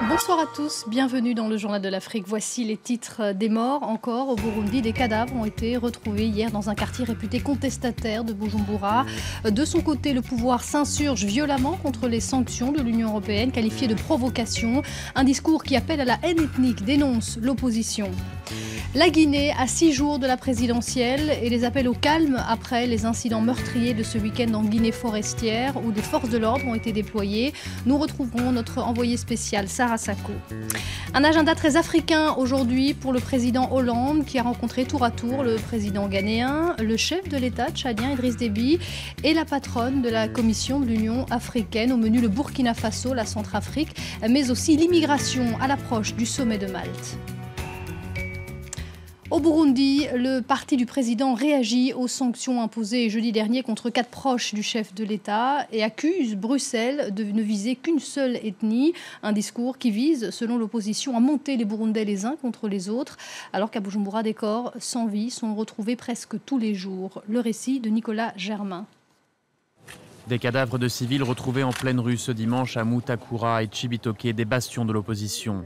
Bonsoir à tous, bienvenue dans le Journal de l'Afrique. Voici les titres des morts. Encore au Burundi, des cadavres ont été retrouvés hier dans un quartier réputé contestataire de Bujumbura. De son côté, le pouvoir s'insurge violemment contre les sanctions de l'Union européenne, qualifiées de provocation. Un discours qui appelle à la haine ethnique, dénonce l'opposition. La Guinée à 6 jours de la présidentielle et les appels au calme après les incidents meurtriers de ce week-end en Guinée forestière où des forces de l'ordre ont été déployées. Nous retrouverons notre envoyé spécial Sarah Sako. Un agenda très africain aujourd'hui pour le président Hollande qui a rencontré tour à tour le président ghanéen, le chef de l'État tchadien Idriss Déby et la patronne de la Commission de l'Union africaine. Au menu le Burkina Faso, la Centrafrique, mais aussi l'immigration à l'approche du sommet de Malte. Au Burundi, le parti du président réagit aux sanctions imposées jeudi dernier contre 4 proches du chef de l'État et accuse Bruxelles de ne viser qu'une seule ethnie. Un discours qui vise, selon l'opposition, à monter les Burundais les uns contre les autres, alors qu'à Bujumbura, des corps sans vie sont retrouvés presque tous les jours. Le récit de Nicolas Germain. Des cadavres de civils retrouvés en pleine rue ce dimanche à Mutakura et Chibitoke, des bastions de l'opposition.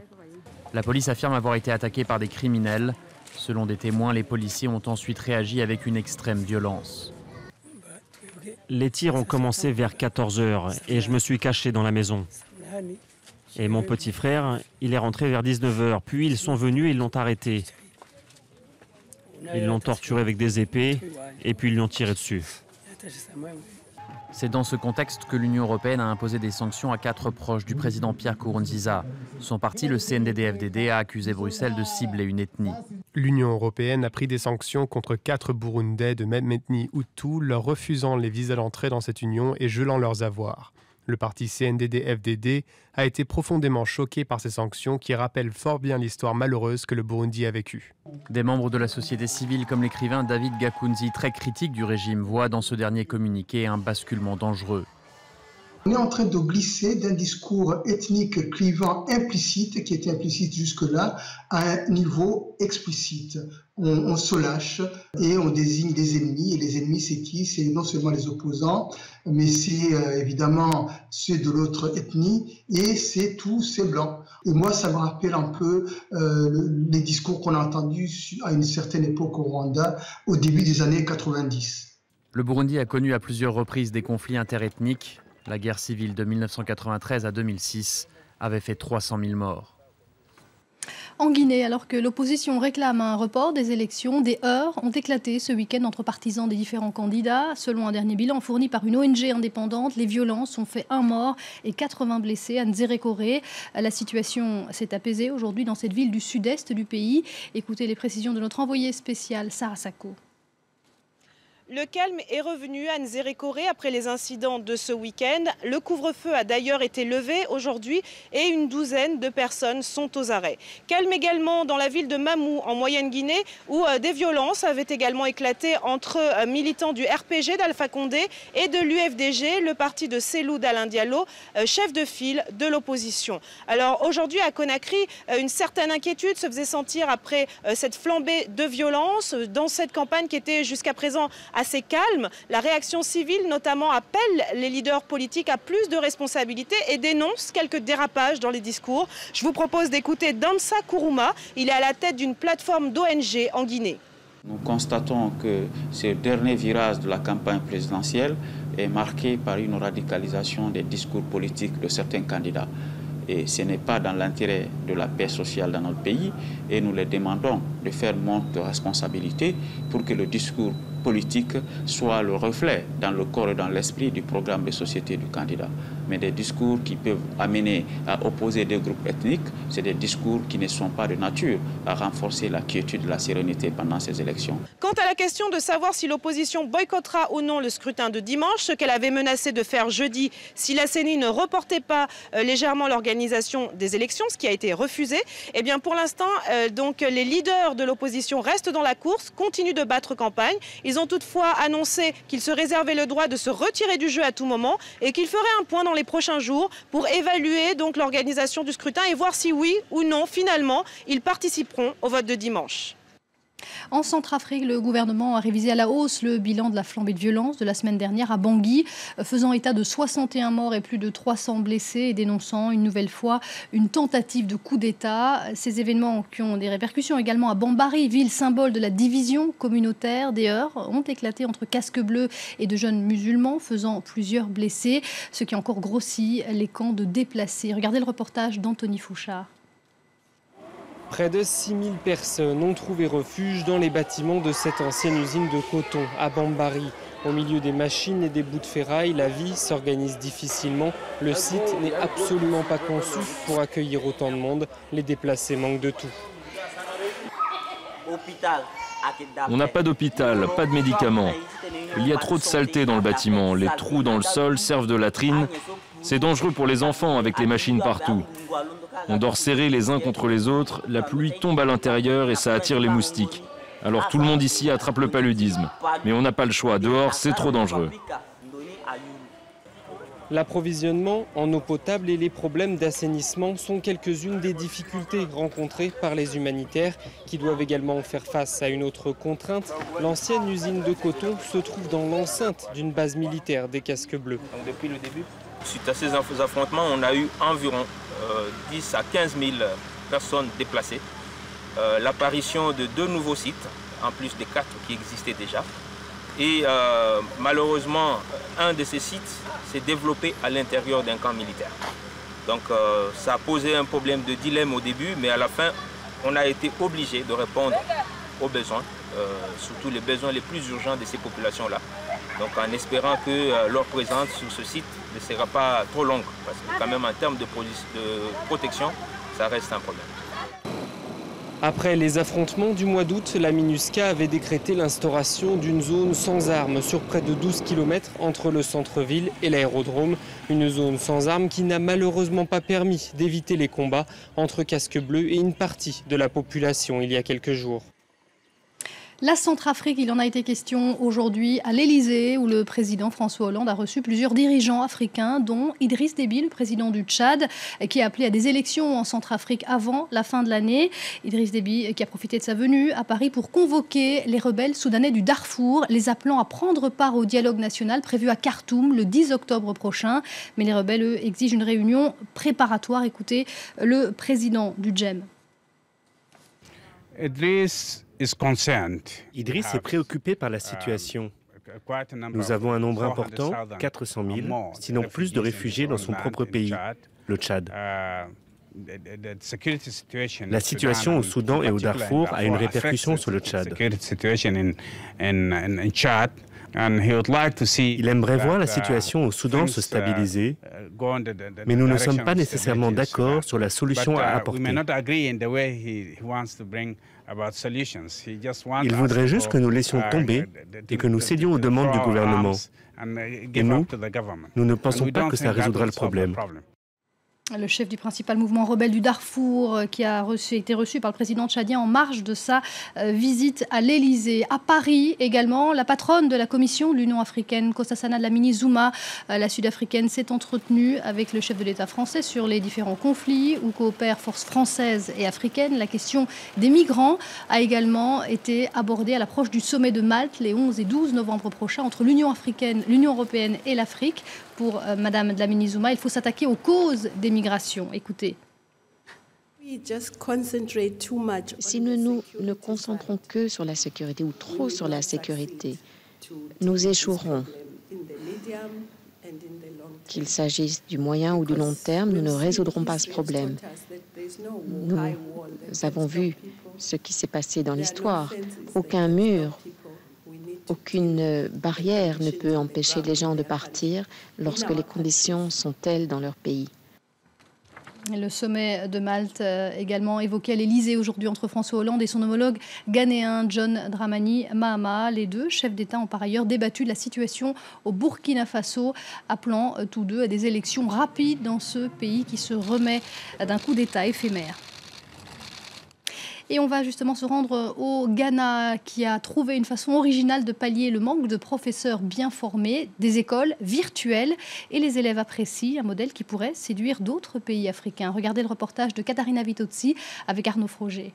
La police affirme avoir été attaquée par des criminels. Selon des témoins, les policiers ont ensuite réagi avec une extrême violence. Les tirs ont commencé vers 14 h et je me suis caché dans la maison. Et mon petit frère, il est rentré vers 19 h. Puis ils sont venus et ils l'ont arrêté. Ils l'ont torturé avec des épées et puis ils lui ont tiré dessus. C'est dans ce contexte que l'Union européenne a imposé des sanctions à 4 proches du président Pierre Nkurunziza. Son parti, le CNDD-FDD, a accusé Bruxelles de cibler une ethnie. L'Union européenne a pris des sanctions contre 4 Burundais de même ethnie Hutu, leur refusant les visas d'entrée dans cette union et gelant leurs avoirs. Le parti CNDD-FDD a été profondément choqué par ces sanctions qui rappellent fort bien l'histoire malheureuse que le Burundi a vécue. Des membres de la société civile comme l'écrivain David Gakunzi, très critique du régime, voient dans ce dernier communiqué un basculement dangereux. On est en train de glisser d'un discours ethnique clivant implicite, qui était implicite jusque-là, à un niveau explicite. On se lâche et on désigne des ennemis. Et les ennemis, c'est qui? C'est non seulement les opposants, mais c'est évidemment ceux de l'autre ethnie et c'est tous ces blancs. Et moi, ça me rappelle un peu les discours qu'on a entendus à une certaine époque au Rwanda, au début des années 90. Le Burundi a connu à plusieurs reprises des conflits interethniques. La guerre civile de 1993 à 2006 avait fait 300 000 morts. En Guinée, alors que l'opposition réclame un report des élections, des heurts ont éclaté ce week-end entre partisans des différents candidats. Selon un dernier bilan fourni par une ONG indépendante, les violences ont fait 1 mort et 80 blessés à Nzérékoré. La situation s'est apaisée aujourd'hui dans cette ville du sud-est du pays. Écoutez les précisions de notre envoyé spécial Sarah Sako. Le calme est revenu à Nzérékoré après les incidents de ce week-end. Le couvre-feu a d'ailleurs été levé aujourd'hui et une douzaine de personnes sont aux arrêts. Calme également dans la ville de Mamou en Moyenne-Guinée où des violences avaient également éclaté entre militants du RPG d'Alpha Condé et de l'UFDG, le parti de Cellou Dalein Diallo, chef de file de l'opposition. Alors aujourd'hui à Conakry, une certaine inquiétude se faisait sentir après cette flambée de violence dans cette campagne qui était jusqu'à présent assez calme. La réaction civile notamment appelle les leaders politiques à plus de responsabilités et dénonce quelques dérapages dans les discours. Je vous propose d'écouter Dansa Kourouma. Il est à la tête d'une plateforme d'ONG en Guinée. Nous constatons que ce dernier virage de la campagne présidentielle est marqué par une radicalisation des discours politiques de certains candidats. Et ce n'est pas dans l'intérêt de la paix sociale dans notre pays et nous les demandons de faire montre de responsabilité pour que le discours politique soit le reflet dans le corps et dans l'esprit du programme de société du candidat. Mais des discours qui peuvent amener à opposer des groupes ethniques, c'est des discours qui ne sont pas de nature à renforcer la quiétude et la sérénité pendant ces élections. Quant à la question de savoir si l'opposition boycottera ou non le scrutin de dimanche, ce qu'elle avait menacé de faire jeudi si la CENI ne reportait pas légèrement l'organisation des élections, ce qui a été refusé, eh bien pour l'instant, donc les leaders de l'opposition restent dans la course, continuent de battre campagne. Ils ont toutefois annoncé qu'ils se réservaient le droit de se retirer du jeu à tout moment et qu'ils feraient un point dans les prochains jours pour évaluer donc l'organisation du scrutin et voir si oui ou non, finalement, ils participeront au vote de dimanche. En Centrafrique, le gouvernement a révisé à la hausse le bilan de la flambée de violence de la semaine dernière à Bangui, faisant état de 61 morts et plus de 300 blessés et dénonçant une nouvelle fois une tentative de coup d'État. Ces événements qui ont des répercussions également à Bambari, ville symbole de la division communautaire. Des heurts ont éclaté entre casques bleus et de jeunes musulmans, faisant plusieurs blessés, ce qui a encore grossi les camps de déplacés. Regardez le reportage d'Anthony Fouchard. Près de 6000 personnes ont trouvé refuge dans les bâtiments de cette ancienne usine de coton à Bambari. Au milieu des machines et des bouts de ferraille, la vie s'organise difficilement. Le site n'est absolument pas conçu pour accueillir autant de monde. Les déplacés manquent de tout. On n'a pas d'hôpital, pas de médicaments. Il y a trop de saleté dans le bâtiment. Les trous dans le sol servent de latrine. C'est dangereux pour les enfants avec les machines partout. On dort serrés les uns contre les autres, la pluie tombe à l'intérieur et ça attire les moustiques. Alors tout le monde ici attrape le paludisme. Mais on n'a pas le choix, dehors c'est trop dangereux. L'approvisionnement en eau potable et les problèmes d'assainissement sont quelques-unes des difficultés rencontrées par les humanitaires qui doivent également faire face à une autre contrainte. L'ancienne usine de coton se trouve dans l'enceinte d'une base militaire des casques bleus. Donc depuis le début, suite à ces affrontements, on a eu environ 10 à 15 000 personnes déplacées. L'apparition de 2 nouveaux sites, en plus des 4 qui existaient déjà. Et malheureusement, un de ces sites s'est développé à l'intérieur d'un camp militaire. Donc ça a posé un problème de dilemme au début, mais à la fin, on a été obligé de répondre aux besoins, surtout les besoins les plus urgents de ces populations-là. Donc en espérant que leur présence sur ce site ne sera pas trop longue, parce que quand même en termes de protection, ça reste un problème. Après les affrontements du mois d'août, la MINUSCA avait décrété l'instauration d'une zone sans armes sur près de 12 km entre le centre-ville et l'aérodrome. Une zone sans armes qui n'a malheureusement pas permis d'éviter les combats entre casques bleus et une partie de la population il y a quelques jours. La Centrafrique, il en a été question aujourd'hui à l'Elysée, où le président François Hollande a reçu plusieurs dirigeants africains, dont Idriss Déby, le président du Tchad, qui a appelé à des élections en Centrafrique avant la fin de l'année. Idriss Déby qui a profité de sa venue à Paris pour convoquer les rebelles soudanais du Darfour, les appelant à prendre part au dialogue national prévu à Khartoum le 10 octobre prochain. Mais les rebelles, eux, exigent une réunion préparatoire. Écoutez le président du GEM. Idriss est préoccupé par la situation. Nous avons un nombre important, 400 000, sinon plus de réfugiés dans son propre pays, le Tchad. La situation au Soudan et au Darfour a une répercussion sur le Tchad. Il aimerait voir la situation au Soudan se stabiliser, mais nous ne sommes pas nécessairement d'accord sur la solution à apporter. Il voudrait juste que nous laissions tomber et que nous cédions aux demandes du gouvernement. Et nous ne pensons pas que ça résoudra le problème. Le chef du principal mouvement rebelle du Darfour qui a été reçu par le président tchadien en marge de sa visite à l'Elysée. À Paris également, la patronne de la commission de l'Union africaine, Nkosazana Dlamini Zuma, la sud-africaine, s'est entretenue avec le chef de l'État français sur les différents conflits où coopèrent forces françaises et africaines. La question des migrants a également été abordée à l'approche du sommet de Malte les 11 et 12 novembre prochains entre l'Union africaine, l'Union européenne et l'Afrique. Pour Madame Dlamini Zuma, il faut s'attaquer aux causes des migrations. Écoutez. Si nous ne concentrons que sur la sécurité ou trop sur la sécurité, nous échouerons. Qu'il s'agisse du moyen ou du long terme, nous ne résoudrons pas ce problème. Nous avons vu ce qui s'est passé dans l'histoire. Aucun mur, aucune barrière ne peut empêcher les gens de partir lorsque les conditions sont telles dans leur pays. Le sommet de Malte également évoqué à l'Elysée aujourd'hui entre François Hollande et son homologue ghanéen John Dramani Mahama. Les deux chefs d'État ont par ailleurs débattu de la situation au Burkina Faso, appelant tous deux à des élections rapides dans ce pays qui se remet d'un coup d'État éphémère. Et on va justement se rendre au Ghana qui a trouvé une façon originale de pallier le manque de professeurs bien formés, des écoles virtuelles. Et les élèves apprécient un modèle qui pourrait séduire d'autres pays africains. Regardez le reportage de Katharina Vitozzi avec Arnaud Froger.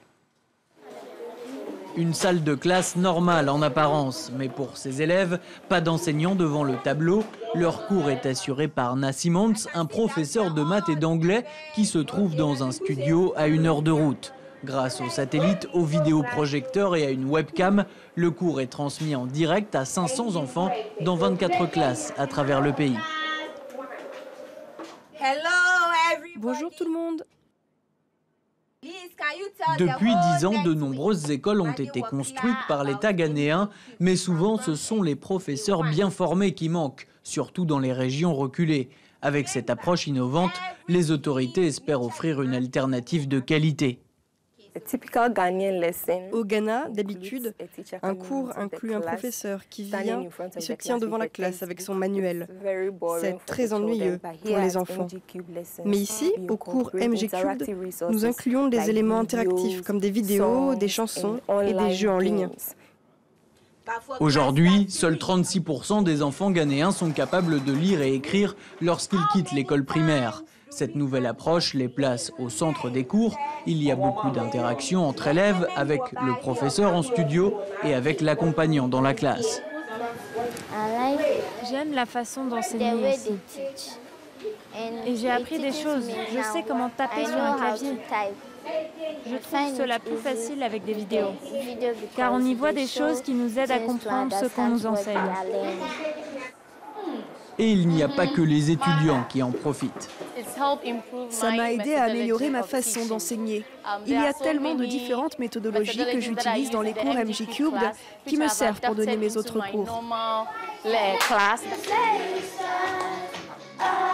Une salle de classe normale en apparence, mais pour ces élèves, pas d'enseignants devant le tableau. Leur cours est assuré par Nassim Hans, un professeur de maths et d'anglais qui se trouve dans un studio à 1 heure de route. Grâce au satellite, aux vidéoprojecteurs et à une webcam, le cours est transmis en direct à 500 enfants dans 24 classes à travers le pays. Bonjour tout le monde. Depuis 10 ans, de nombreuses écoles ont été construites par l'État ghanéen, mais souvent ce sont les professeurs bien formés qui manquent, surtout dans les régions reculées. Avec cette approche innovante, les autorités espèrent offrir une alternative de qualité. Au Ghana, d'habitude, un cours inclut un professeur qui vient et se tient devant la classe avec son manuel. C'est très ennuyeux pour les enfants. Mais ici, au cours MG Cubed, nous incluons des éléments interactifs comme des vidéos, des chansons et des jeux en ligne. Aujourd'hui, seuls 36% des enfants ghanéens sont capables de lire et écrire lorsqu'ils quittent l'école primaire. Cette nouvelle approche les place au centre des cours. Il y a beaucoup d'interactions entre élèves, avec le professeur en studio et avec l'accompagnant dans la classe. J'aime la façon d'enseigner ici. Et j'ai appris des choses. Je sais comment taper sur un clavier. Je trouve cela plus facile avec des vidéos, car on y voit des choses qui nous aident à comprendre ce qu'on nous enseigne. Et il n'y a pas que les étudiants qui en profitent. Ça m'a aidé à améliorer ma façon d'enseigner. Il y a tellement de différentes méthodologies que j'utilise dans les cours MG Cubed qui me servent pour donner mes autres cours.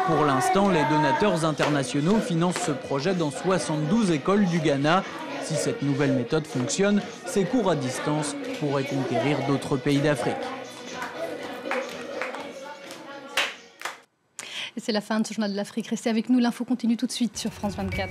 Pour l'instant, les donateurs internationaux financent ce projet dans 72 écoles du Ghana. Si cette nouvelle méthode fonctionne, ces cours à distance pourraient conquérir d'autres pays d'Afrique. Et c'est la fin de ce journal de l'Afrique. Restez avec nous, l'info continue tout de suite sur France 24.